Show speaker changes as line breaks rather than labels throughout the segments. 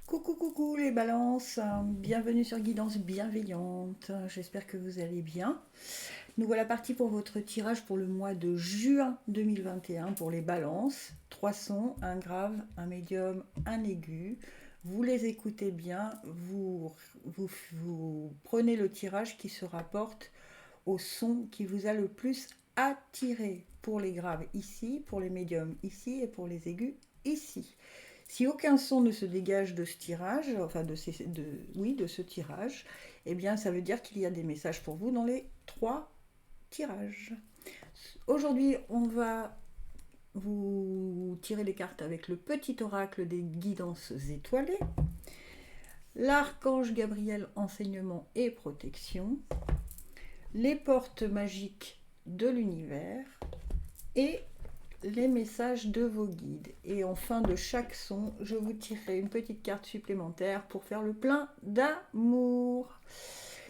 Coucou, coucou les balances, bienvenue sur Guidance Bienveillante, j'espère que vous allez bien. Nous voilà partis pour votre tirage pour le mois de juin 2021 pour les balances. 3 sons, un grave, un médium, un aigu. Vous les écoutez bien, vous prenez le tirage qui se rapporte au son qui vous a le plus attiré. Pour les graves ici, pour les médiums ici et pour les aigus ici. Si aucun son ne se dégage de ce tirage, enfin de ce tirage, eh bien ça veut dire qu'il y a des messages pour vous dans les 3 tirages. Aujourd'hui, on va vous tirer les cartes avec le petit oracle des guidances étoilées, l'archange Gabriel, enseignement et protection, les portes magiques de l'univers et les messages de vos guides. Et en fin de chaque son, je vous tirerai une petite carte supplémentaire pour faire le plein d'amour.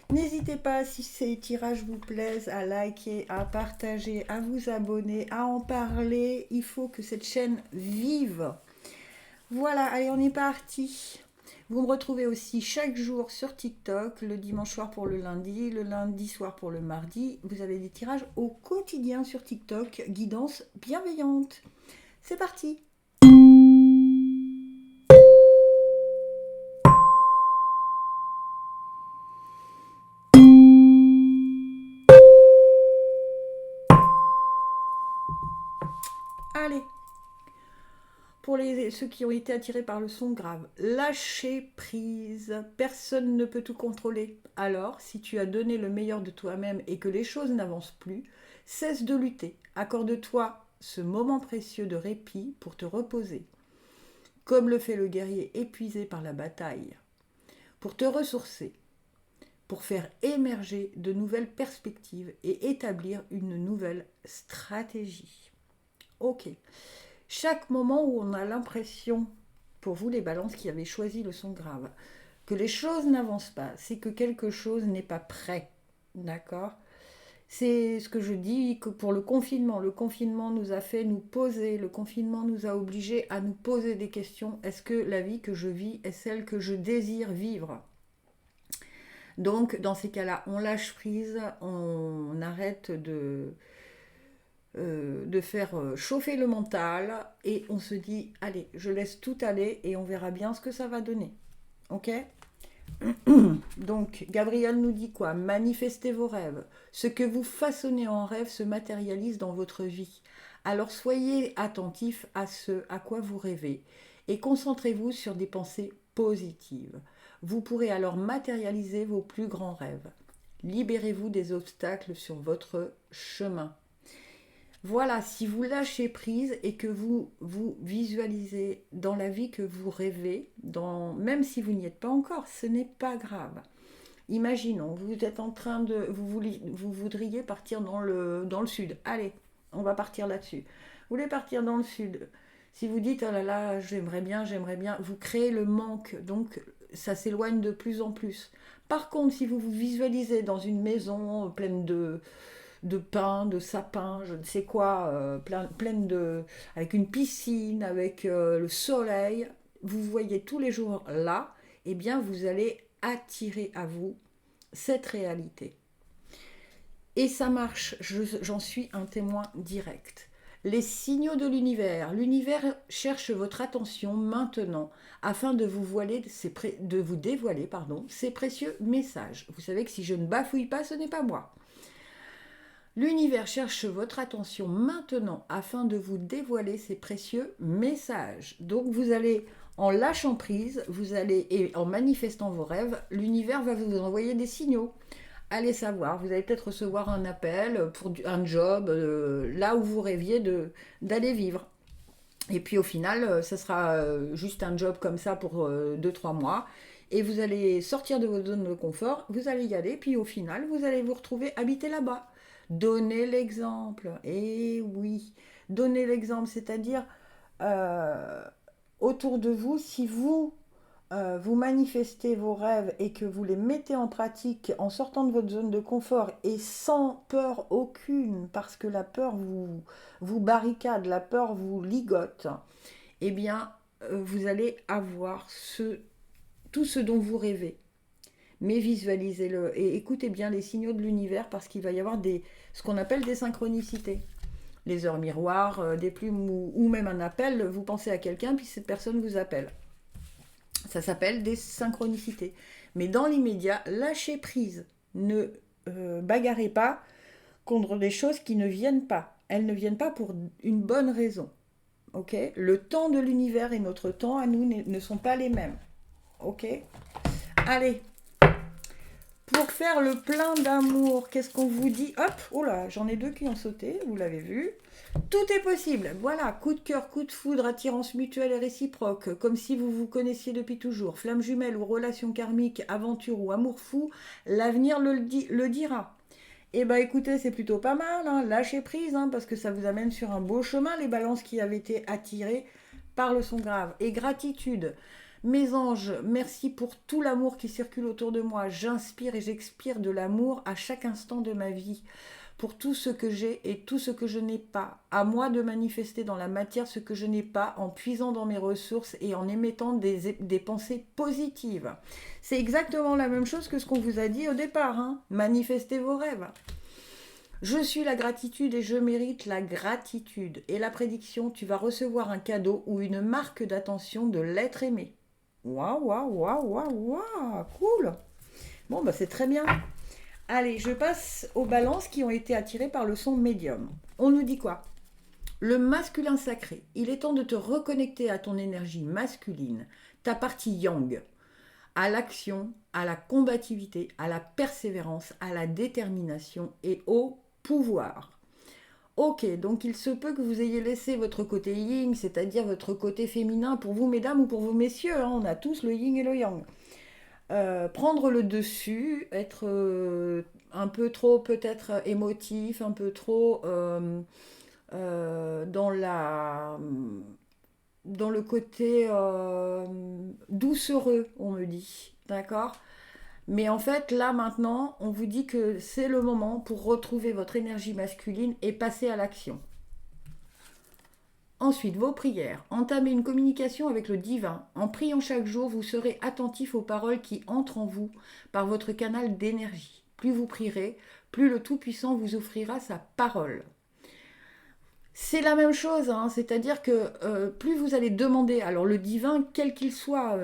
N'hésitez pas, si ces tirages vous plaisent, à liker, à partager, à vous abonner, à en parler. Il faut que cette chaîne vive. Voilà, allez, on est parti. Vous me retrouvez aussi chaque jour sur TikTok, le dimanche soir pour le lundi soir pour le mardi. Vous avez des tirages au quotidien sur TikTok, guidance bienveillante. C'est parti. Allez, pour ceux qui ont été attirés par le son grave, lâchez prise, personne ne peut tout contrôler. Alors, si tu as donné le meilleur de toi-même et que les choses n'avancent plus, cesse de lutter, accorde-toi ce moment précieux de répit pour te reposer, comme le fait le guerrier épuisé par la bataille, pour te ressourcer, pour faire émerger de nouvelles perspectives et établir une nouvelle stratégie. Ok. Chaque moment où on a l'impression, pour vous les balances qui avez choisi le son grave, que les choses n'avancent pas, c'est que quelque chose n'est pas prêt. D'accord? C'est ce que je dis que pour le confinement nous a fait nous poser, le confinement nous a obligés à nous poser des questions. Est-ce que la vie que je vis est celle que je désire vivre? Donc dans ces cas-là, on lâche prise, on arrête de faire chauffer le mental et on se dit allez, je laisse tout aller et on verra bien ce que ça va donner. Ok? Donc Gabriel nous dit quoi? Manifestez vos rêves. Ce que vous façonnez en rêve se matérialise dans votre vie. Alors soyez attentifs à ce à quoi vous rêvez et concentrez-vous sur des pensées positives. Vous pourrez alors matérialiser vos plus grands rêves. Libérez-vous des obstacles sur votre chemin. Voilà, si vous lâchez prise et que vous vous visualisez dans la vie que vous rêvez, même si vous n'y êtes pas encore, ce n'est pas grave. Imaginons, vous êtes en train de... Vous voudriez partir dans le sud. Allez, on va partir là-dessus. Vous voulez partir dans le sud. Si vous dites, oh là là, j'aimerais bien, vous créez le manque. Donc, ça s'éloigne de plus en plus. Par contre, si vous vous visualisez dans une maison pleine de pins, de sapins, je ne sais quoi, pleine avec une piscine, avec le soleil, vous voyez tous les jours là, eh bien vous allez attirer à vous cette réalité. Et ça marche, j'en suis un témoin direct. Les signaux de l'univers. L'univers cherche votre attention maintenant afin de vous dévoiler ces précieux messages. Vous savez que si je ne bafouille pas, ce n'est pas moi. L'univers cherche votre attention maintenant afin de vous dévoiler ces précieux messages. Donc vous allez, en lâchant prise, et en manifestant vos rêves, l'univers va vous envoyer des signaux. Allez savoir, vous allez peut-être recevoir un appel pour un job, là où vous rêviez d'aller vivre. Et puis au final, ça sera juste un job comme ça pour 2-3 mois. Et vous allez sortir de votre zone de confort, vous allez y aller, puis au final, vous allez vous retrouver habité là-bas. Donnez l'exemple. Et oui, donnez l'exemple, c'est-à-dire euh, autour de vous, si vous manifestez vos rêves et que vous les mettez en pratique en sortant de votre zone de confort et sans peur aucune, parce que la peur vous barricade, la peur vous ligote, eh bien, vous allez avoir tout ce dont vous rêvez. Mais visualisez-le et écoutez bien les signaux de l'univers parce qu'il va y avoir ce qu'on appelle des synchronicités. Les heures miroirs, des plumes ou même un appel, vous pensez à quelqu'un puis cette personne vous appelle. Ça s'appelle des synchronicités. Mais dans l'immédiat, lâchez prise. Ne bagarrez pas contre des choses qui ne viennent pas. Elles ne viennent pas pour une bonne raison. Ok ? Le temps de l'univers et notre temps à nous ne sont pas les mêmes. Ok ? Allez, pour faire le plein d'amour, qu'est-ce qu'on vous dit ? Hop, oh là, j'en ai 2 qui ont sauté, vous l'avez vu. Tout est possible. Voilà, coup de cœur, coup de foudre, attirance mutuelle et réciproque, comme si vous vous connaissiez depuis toujours. Flamme jumelle ou relation karmique, aventure ou amour fou, l'avenir le dira. Eh bien écoutez, c'est plutôt pas mal, hein. Lâchez prise, hein, parce que ça vous amène sur un beau chemin, les balances qui avaient été attirées par le son grave. Et gratitude. Mes anges, merci pour tout l'amour qui circule autour de moi. J'inspire et j'expire de l'amour à chaque instant de ma vie. Pour tout ce que j'ai et tout ce que je n'ai pas. À moi de manifester dans la matière ce que je n'ai pas en puisant dans mes ressources et en émettant des pensées positives. C'est exactement la même chose que ce qu'on vous a dit au départ. Hein. Manifestez vos rêves. Je suis la gratitude et je mérite la gratitude. Et la prédiction, tu vas recevoir un cadeau ou une marque d'attention de l'être aimé. Waouh, waouh, waouh, waouh, waouh, cool. Bon, bah c'est très bien. Allez, je passe aux balances qui ont été attirées par le son médium. On nous dit quoi ? Le masculin sacré. Il est temps de te reconnecter à ton énergie masculine, ta partie yang, à l'action, à la combativité, à la persévérance, à la détermination et au pouvoir. Ok, donc il se peut que vous ayez laissé votre côté yin, c'est-à-dire votre côté féminin, pour vous mesdames ou pour vous messieurs, hein, on a tous le yin et le yang. Prendre le dessus, être un peu trop peut-être émotif, un peu trop dans le côté doucereux, on me dit, d'accord ? Mais en fait, là maintenant, on vous dit que c'est le moment pour retrouver votre énergie masculine et passer à l'action. Ensuite, vos prières. Entamez une communication avec le divin. En priant chaque jour, vous serez attentif aux paroles qui entrent en vous par votre canal d'énergie. Plus vous prierez, plus le Tout-Puissant vous offrira sa parole. C'est la même chose, hein, c'est-à-dire que plus vous allez demander, alors le divin, quel qu'il soit,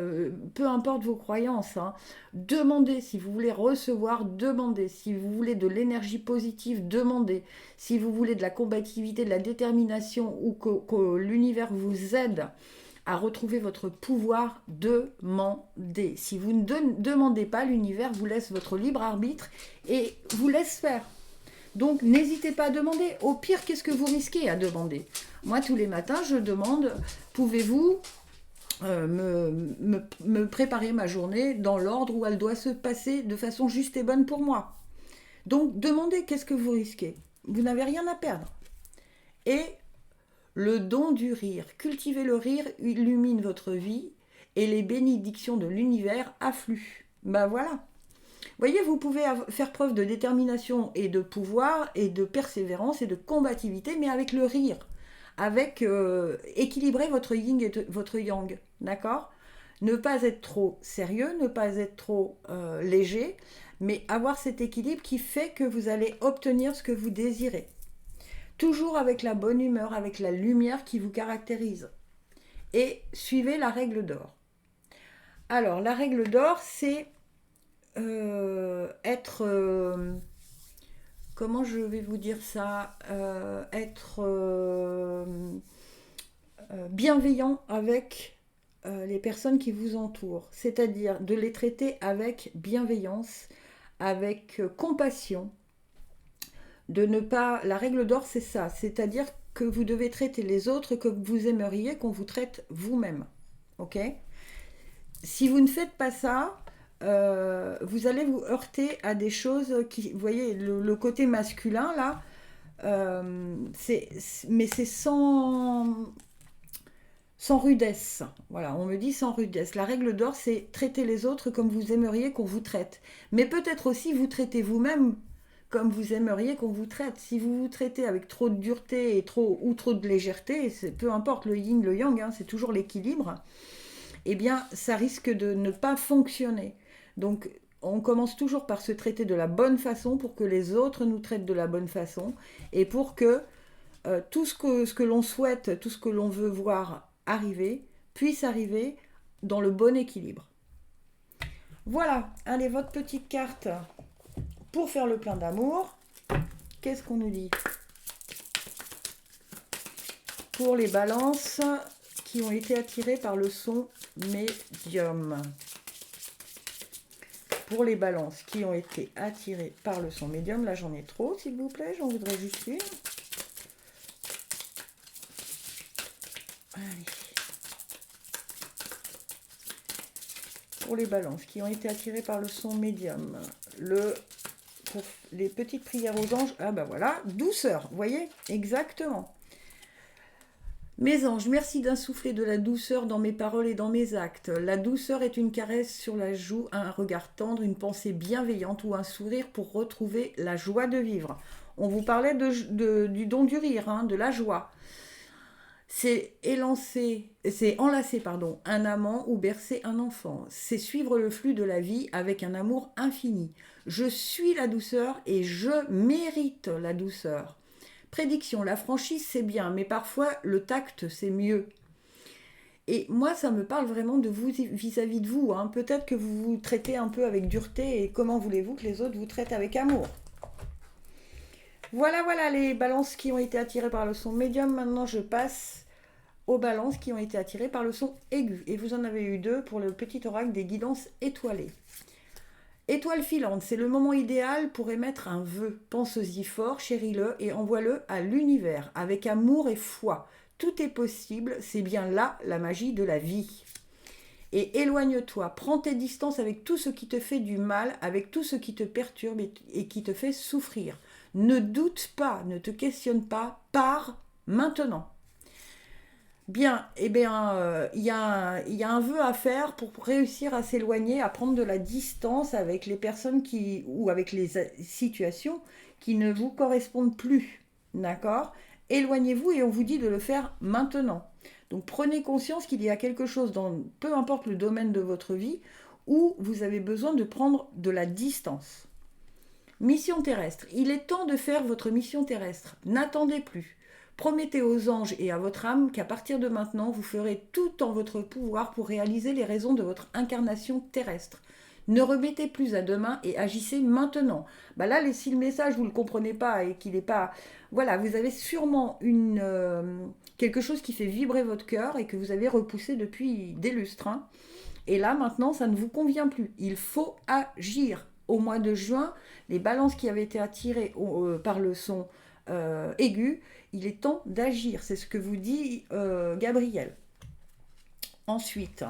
peu importe vos croyances, hein, demandez si vous voulez recevoir, demandez si vous voulez de l'énergie positive, demandez si vous voulez de la combativité, de la détermination ou que l'univers vous aide à retrouver votre pouvoir, demandez. Si vous ne demandez pas, l'univers vous laisse votre libre arbitre et vous laisse faire. Donc, n'hésitez pas à demander. Au pire, qu'est-ce que vous risquez à demander ? Moi, tous les matins, je demande, pouvez-vous me préparer ma journée dans l'ordre où elle doit se passer de façon juste et bonne pour moi ? Donc, demandez, qu'est-ce que vous risquez ? Vous n'avez rien à perdre. Et le don du rire. Cultivez le rire, illumine votre vie et les bénédictions de l'univers affluent. Ben voilà. Vous voyez, vous pouvez faire preuve de détermination et de pouvoir et de persévérance et de combativité, mais avec le rire, avec équilibrer votre yin et votre yang, d'accord ? Ne pas être trop sérieux, ne pas être trop léger, mais avoir cet équilibre qui fait que vous allez obtenir ce que vous désirez. Toujours avec la bonne humeur, avec la lumière qui vous caractérise. Et suivez la règle d'or. Alors, la règle d'or, c'est être comment je vais vous dire ça, être bienveillant avec les personnes qui vous entourent, c'est-à-dire de les traiter avec bienveillance, avec compassion, de ne pas, la règle d'or c'est ça, c'est-à-dire que vous devez traiter les autres comme vous aimeriez qu'on vous traite vous-même, ok ? Si vous ne faites pas ça, vous allez vous heurter à des choses qui, vous voyez, le côté masculin là, mais c'est sans rudesse. Voilà, on me dit sans rudesse. La règle d'or, c'est traiter les autres comme vous aimeriez qu'on vous traite. Mais peut-être aussi vous traitez vous-même comme vous aimeriez qu'on vous traite. Si vous vous traitez avec trop de dureté ou trop de légèreté, peu importe le yin, le yang, hein, c'est toujours l'équilibre. eh bien, ça risque de ne pas fonctionner. Donc, on commence toujours par se traiter de la bonne façon pour que les autres nous traitent de la bonne façon et pour que tout ce que l'on souhaite, tout ce que l'on veut voir arriver, puisse arriver dans le bon équilibre. Voilà, allez, votre petite carte pour faire le plein d'amour. Qu'est-ce qu'on nous dit? Pour les balances qui ont été attirées par le son médium. Pour les balances qui ont été attirées par le son médium, là j'en ai trop s'il vous plaît, j'en voudrais juste une. Allez. Pour les balances qui ont été attirées par le son médium, pour les petites prières aux anges, ah ben voilà, douceur, vous voyez, exactement. Mes anges, merci d'insuffler de la douceur dans mes paroles et dans mes actes. La douceur est une caresse sur la joue, un regard tendre, une pensée bienveillante ou un sourire pour retrouver la joie de vivre. On vous parlait du don du rire, hein, de la joie. C'est enlacer un amant ou bercer un enfant. C'est suivre le flux de la vie avec un amour infini. Je suis la douceur et je mérite la douceur. Prédiction, la franchise c'est bien, mais parfois le tact c'est mieux. Et moi ça me parle vraiment de vous vis-à-vis de vous. Hein. Peut-être que vous vous traitez un peu avec dureté et comment voulez-vous que les autres vous traitent avec amour. Voilà les balances qui ont été attirées par le son médium. Maintenant je passe aux balances qui ont été attirées par le son aigu. Et vous en avez eu 2 pour le petit oracle des guidances étoilées. Étoile filante, c'est le moment idéal pour émettre un vœu. Pense-y fort, chéris-le et envoie-le à l'univers, avec amour et foi. Tout est possible, c'est bien là la magie de la vie. Et éloigne-toi, prends tes distances avec tout ce qui te fait du mal, avec tout ce qui te perturbe et qui te fait souffrir. Ne doute pas, ne te questionne pas, pars maintenant. Bien, il y a un vœu à faire pour réussir à s'éloigner, à prendre de la distance avec les personnes ou avec les situations qui ne vous correspondent plus. D'accord? Éloignez-vous et on vous dit de le faire maintenant. Donc prenez conscience qu'il y a quelque chose dans, peu importe le domaine de votre vie, où vous avez besoin de prendre de la distance. Mission terrestre. Il est temps de faire votre mission terrestre. N'attendez plus. Promettez aux anges et à votre âme qu'à partir de maintenant, vous ferez tout en votre pouvoir pour réaliser les raisons de votre incarnation terrestre. Ne remettez plus à demain et agissez maintenant. Là, si le message, vous ne le comprenez pas et qu'il n'est pas... Voilà, vous avez sûrement quelque chose qui fait vibrer votre cœur et que vous avez repoussé depuis des lustres. Hein. Et là, maintenant, ça ne vous convient plus. Il faut agir. Au mois de juin, les balances qui avaient été attirées par le son aigu, il est temps d'agir. C'est ce que vous dit Gabriel. Ensuite,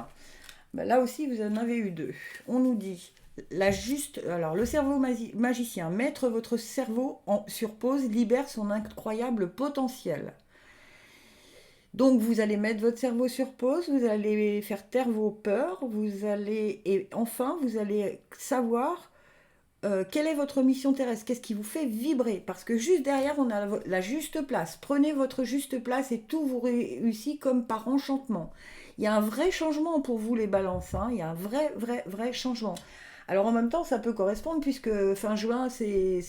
là aussi, vous en avez eu 2. On nous dit, le cerveau magicien, mettre votre cerveau sur pause libère son incroyable potentiel. Donc, vous allez mettre votre cerveau sur pause, vous allez faire taire vos peurs, et enfin, vous allez savoir quelle est votre mission terrestre, qu'est-ce qui vous fait vibrer, parce que juste derrière on a la juste place. Prenez votre juste place et tout vous réussit comme par enchantement. Il y a un vrai changement pour vous les balances, hein. Il y a un vrai changement. Alors en même temps ça peut correspondre puisque fin juin c'est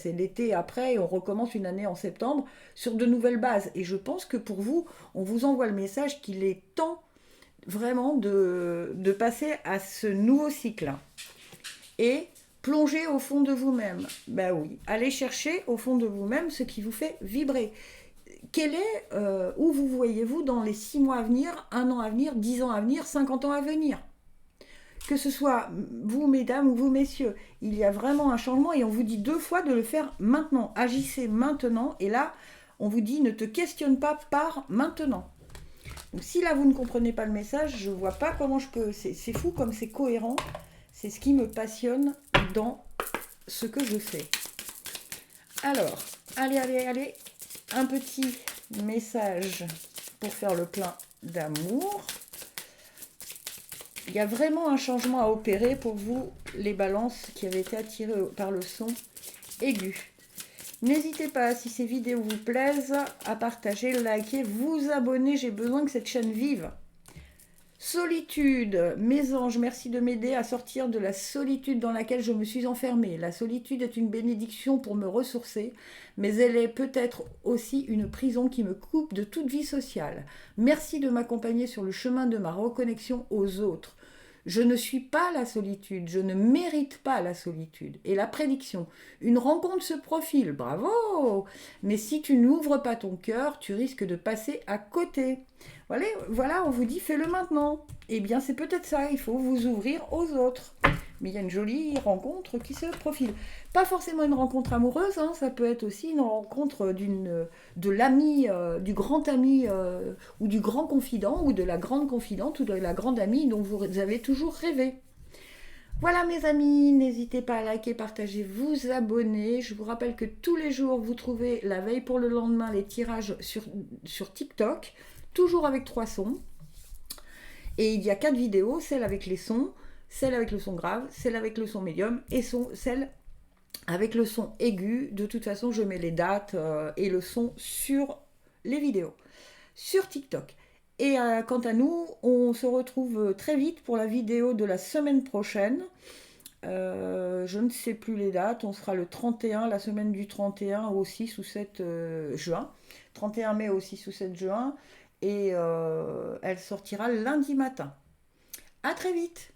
l'été après et on recommence une année en septembre sur de nouvelles bases. Et je pense que pour vous, on vous envoie le message qu'il est temps vraiment de passer à ce nouveau cycle. Et plongez au fond de vous-même. Oui, allez chercher au fond de vous-même ce qui vous fait vibrer. Où vous voyez-vous dans les 6 mois à venir, 1 an à venir, 10 ans à venir, 50 ans à venir? Que ce soit vous, mesdames, ou vous, messieurs, il y a vraiment un changement et on vous dit 2 fois de le faire maintenant. Agissez maintenant et là, on vous dit ne te questionne pas, pars maintenant. Donc si là, vous ne comprenez pas le message, je ne vois pas comment je peux... C'est fou comme c'est cohérent. C'est ce qui me passionne dans ce que je fais. Alors, allez, un petit message pour faire le plein d'amour. Il y a vraiment un changement à opérer pour vous, les balances qui avaient été attirées par le son aigu. N'hésitez pas, si ces vidéos vous plaisent, à partager, liker, vous abonner. J'ai besoin que cette chaîne vive. Solitude, mes anges, merci de m'aider à sortir de la solitude dans laquelle je me suis enfermée. La solitude est une bénédiction pour me ressourcer, mais elle est peut-être aussi une prison qui me coupe de toute vie sociale. Merci de m'accompagner sur le chemin de ma reconnexion aux autres. Je ne suis pas la solitude, je ne mérite pas la solitude. Et la prédiction, une rencontre se profile, bravo. Mais si tu n'ouvres pas ton cœur, tu risques de passer à côté. Voilà, voilà, on vous dit fais-le maintenant. Eh bien, c'est peut-être ça, il faut vous ouvrir aux autres. Mais il y a une jolie rencontre qui se profile. Pas forcément une rencontre amoureuse, hein, ça peut être aussi une rencontre de l'ami, du grand ami ou du grand confident ou de la grande confidente ou de la grande amie dont vous avez toujours rêvé. Voilà mes amis, n'hésitez pas à liker, partager, vous abonner. Je vous rappelle que tous les jours, vous trouvez la veille pour le lendemain les tirages sur TikTok, toujours avec 3 sons. Et il y a 4 vidéos, celle avec les sons, celle avec le son grave, celle avec le son médium et celle avec le son aigu. De toute façon, je mets les dates et le son sur les vidéos, sur TikTok. Et quant à nous, on se retrouve très vite pour la vidéo de la semaine prochaine. Je ne sais plus les dates, on sera le 31, la semaine du 31 au 6 ou 7 juin. 31 mai au 6 ou 7 juin. Et elle sortira lundi matin. À très vite!